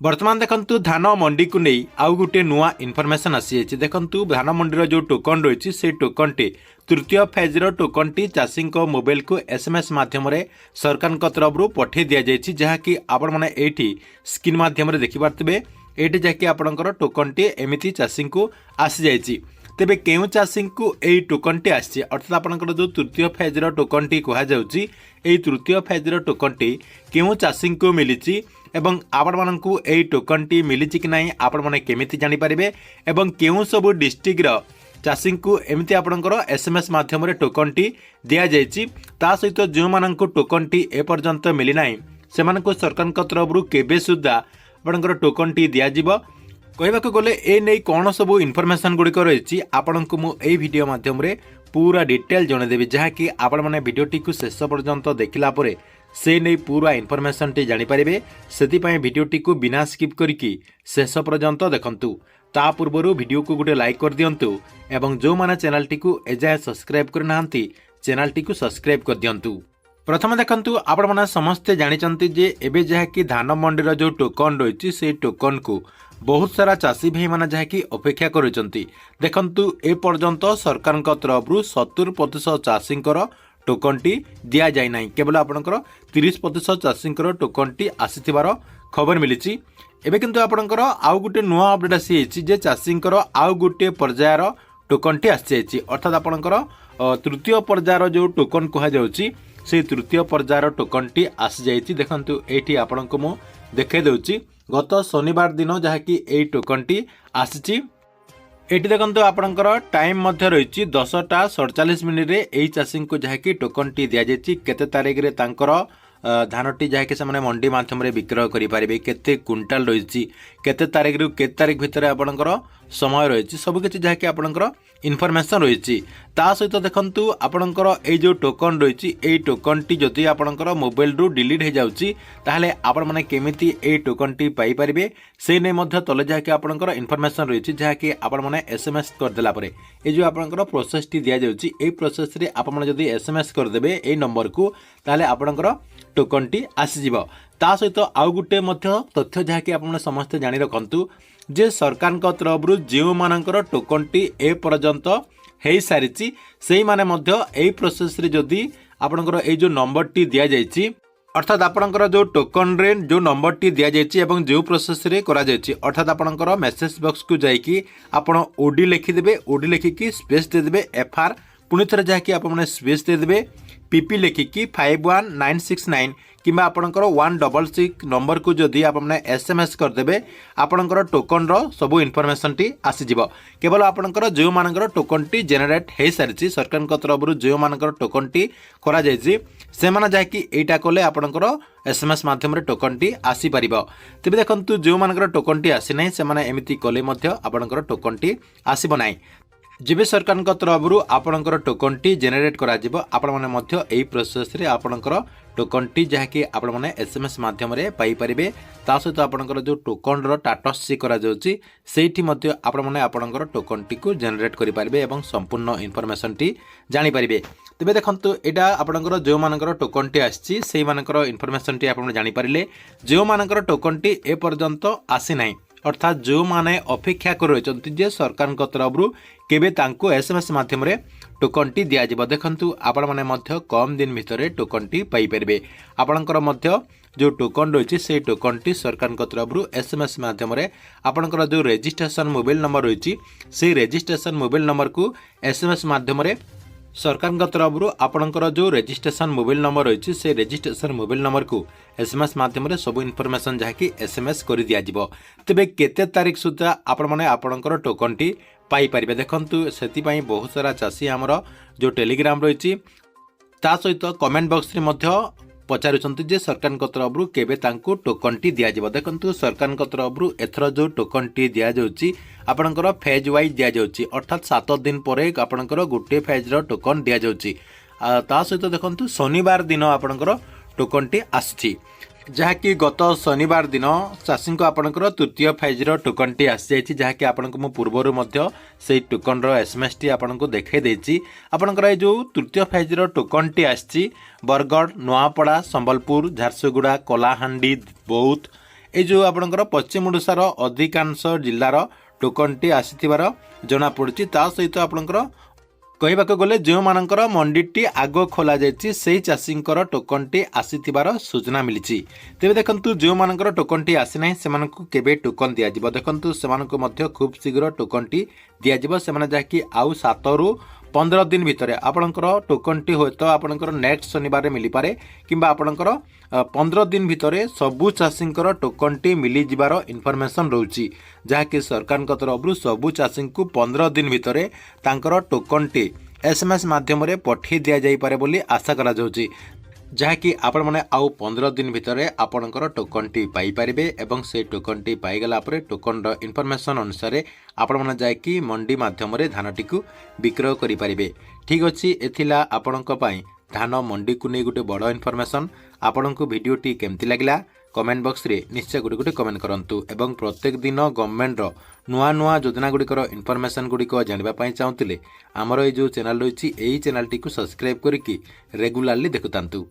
वर्तमान देखंतु धान मंडी को नहीं आउ गोटे नुआ इनफॉरमेशन आसी देखंतु धान मंडीर जो टोकन रही से टोकन टी तृतीय फेज टोकन टी चाषी मोबाइल को एसएमएस माध्यम सरकार तरफ पठे दि जाएगी जहाँकि आपण मैंने ये स्क्रीन माध्यम देखिपे ये जहाँकि आपंकर टोकन टी एमती चाषी को आसी जाइए तेबे केउ चाषी को यही टोकन टी आसी अर्थात आपंकर जो तृतीय फेज टोकन टी कहुच्छी तृतीय फेज टोकन टी केउ चाषी को मिली एवं आपण मानकु एई टोकन टी मिली कि नहीं आपण माने केमिति जानि परिबे एवं केउ सब डिस्ट्रिक्ट रो चाषी को एमती आपणकर एसएमएस माध्यम रे टोकन टी दिया जायछि ता सहित जो मानकु टोकन टी ए पर्यंत मिली नाही से मानकु सरकार तरफ केबे सुद्धा आपणकर टोकन टी दिया जिवो कहबाक गले ए नै कोन सब इनफॉरमेशन गुडी रही आपणकु मु एई वीडियो माध्यम रे पूरा डिटेल जणेदेबी जहाँकि आपण माने वीडियोटी को शेष पर्यंत देखिला परे से नहीं पूरा इनफॉरमेशन टी जानीपारे से वीडियोटी को बिना स्किप करिकी शेष पर्यंत देखंतु ता पूर्व वीडियो को गोटे लाइक कर दियंतु एवं जो माने चैनल टी को एजाय सब्सक्राइब करना चैनल टी को सब्सक्राइब कर दियंतु। प्रथम देखंतु आपण माने समस्ते जानिचंती जे एबे जहाँकि धान मंडीर जो टोकन रही से टोकन को बहुत सारा चाषी भाई माने जहाँकि अपेक्षा करुचंती देखंतु ए पर्यंत सरकार तरफ 70% चाषींकर टोकन टी दिया जाए ना केवल आपणकर 30% चाषी टोकन टी आसीथिबार खबर मिली एबे किंतु आपणकर आउ गोटे नुआ अपडेट आसी जे चाषी आउ गोटे पर्यायर टोकन टी आसी अर्थात आपणकर तृतीय पर्यायर जो टोकन कहुच्छी से तृतीय पर्यायर टोकन टी आसी जाइए देखंतु एठी आपणको मु देखाई देउची गत शनिवार दिन जहाँकि एई टोकन टी आसी एटी देखो आपंकर टाइम रही 10:47 यही चाषी को जहाँकि टोकन टी दि जाए केते तारीख रे तांकर धान टी जहाँकि से मंडी माध्यम विक्रय करेंगे केते क्विंटाल रही केते तारीख रु केते तारीख भितर आपंकर समय रही सबकि जहाँकि आपंकर इनफॉरमेशन रही सहित देखंतु आपंकर ये जो टोकन रही टोकन टी जदि आपंकर मोबाइल रु डिलीट हो जाउची ताहले आपण माने केमिति ए टोकन टी पाई परिबे से नै मध्य तले जहाँकि आपंकर इनफॉरमेशन रही जहाँकि आपण माने एसएमएस कर देला परे ए जो आपंकर प्रोसेस टी दिया जाउची ए प्रोसेस रे आपण माने जदि एसएमएस कर देबे ए नंबर को ताहले आपंकर टोकन टी आसी जिवो ता सहित आउ गुटे मध्य तथ्य जहाँकि आपण समस्त जानि रखंतु जे सरकार तरफ जो मानकर टोकन टी ए पर्यंत हो सारी से माने मध्य एई प्रोसेस रे जदि आपणकर ए जो नंबर टी दिया जायछि अर्थात आपणकर जो टोकन रे जो नंबर टी दिया जायछि एवं जो प्रोसेस रे करा जायछि अर्थात आपणकर मेसेज बॉक्स को जाइकी आपण ओडी लिखिदेबे ओडी लिखिकी स्पेस दे देबे एफआर पुणी थे जहाँकि आपने स्पेस दे देबे पीपी लिखिकी 51969 किंबा आपणकर 166 नंबर को जदि आपने एसएमएस करदेबे आपणकर टोकन रो सबू इनफॉरमेशन टी आसीजिवो केवल आपणकर जो मानकर टोकन टी जेनेरेट हो सारी सरकार तरफ जो मानकर टोकन टी करा जायछि से माने जहाँकि एटा कले आपणकर एसएमएस माध्यम रे टोकन टी आसी परिबो तेबे देखंतु जो मानकर टोकन टी आसी नै से माने एमिति कले मध्य आपणकर टोकन टी आसीबो नै जेबे सरकार तरफ आपणकर टोकन टी जेनेरेट करा जिवो आपण माने मध्य एई प्रोसेस रे आपणकर टोकन टी जहाँकि आपण माने एसएमएस माध्यम रे पाई परिबे ता सहित आपणकर जो टोकन रो टाटस सी करा जाउची सेठी मध्य आपण माने आपणकर टोकन टी को जेनेरेट करि परिबे एवं संपूर्ण इनफॉरमेशन टी जानि परिबे तेबे देखंतु एटा आपणकर जो मानकर टोकन टी आछि सेही मानकर इनफॉरमेशन टी आपण जानि परिले जो मानकर टोकन टी ए पर्यंत आसी नै अर्थात जो माने अपेक्षा कर सरकार तरफ केबे तांको एसएमएस माध्यम रे टोकन टी दिया जिवो देखंतु आपण माने मध्य कम दिन भितर टोकन टी पाई परिबे आपणकर मध्य जो टोकन रही से टोकन टी सरकार तरफ एसएमएस माध्यम रे आपणकर जो रजिस्ट्रेशन मोबाइल नंबर रही से रजिस्ट्रेशन मोबाइल नंबर को एसएमएस माध्यम रे सरकार तरफ आपणकर जो रजिस्ट्रेशन मोबाइल नंबर रही से रजिस्ट्रेशन मोबाइल नंबर को एसएमएस माध्यम रे सब इनफॉरमेशन जहाँकि एसएमएस कर दिया जिवो तेबे केते तारीख सुद्धा आपण माने आपणकर टोकन टी पाई परिबे देखंतु सेति पई बहुत सारा चासी हमर जो टेलीग्राम रही ता सहित कमेंट बॉक्स रे मध्य पचारुचंती जे सरकार तरफ केबे तांको टोकन टी दिया जिवो देखंतु सरकार तरफ एथर जो टोकन टी दिया जाउची आपणकर फेज वाइज दिया जाउची अर्थात 7 दिन परे आपणकर गोटे फेज रो टोकन दिया जाउची ता सहित देखंतु शनिवार दिन आपणकर टोकन टी आछि जहाँकि गत शनिवार दिन चाषी को आपणकर तृतीय फेज टोकन टी आसी जाइए जहाँकि आपको मु पूर्वर से टोकन एसएमएस टी आपको देखाई देछि आपणकर जो तृतीय फेज टोकन टी आसी बरगढ़ नुआपड़ा संबलपुर झारसुगुड़ा कलाहांडी बौद्ध ये जो आपणकर पश्चिम ओडिशार अधिकांश जिल्लार टोकनटी आसीथिबार जଣା पड़ुछि। ता सहित आपणकर कहवाक गले जो मानकर मंडीटी आग खोल जाइए से चाषींकर टोकनटी आसीथिबार सूचना मिली। तेज देखु जो मानकर टोकनटी आसीना से टोकन दिज्व देखु से खूब शीघ्र टोकनटी दिज्व से जहाँकि आउ 7 ରୁ 15 दिन भितर आपणकर टोकनटी हे तो आपणकर नेक्स्ट शनिवार मिल पारे किंबा आपणकर 15 दिन भितर सबु चाषींकर टोकनटी मिली जिबार इनफॉरमेशन रोची जहाँकि सरकार तरफ सबु चाषी को 15 दिन भितर तांकर टोकनटी SMS माध्यम रे पठे दिया जाई पारे बोली आशा करा जाउची जहाँकि आपण मैंने आउ 15 दिन भितर आपणकर टोकनटी पाई परिबे एवं से टोकनटी पाईगला परे टोकन इनफॉरमेशन अनुसार आपण मैंने जाकि मंडी माध्यम रे धानटी को विक्रय करि परिबे। ठीक अछि एथिला आपणक पई धान मंडी को नहीं गोटे बड़ इनफॉरमेशन। आपणको वीडियोटी केमती लागला कमेंट बॉक्स रे निश्चय गोटे कमेंट करंतु एवं प्रत्येक दिन गवर्नमेंट रो नुआ नुआ योजना गुड़िकर इनफॉरमेशन गुड़िक जानापी चाहूले आमर ये जो चैनल रही यही चैनल टी सब्सक्राइब करके रेगुलारली देखुतांतु।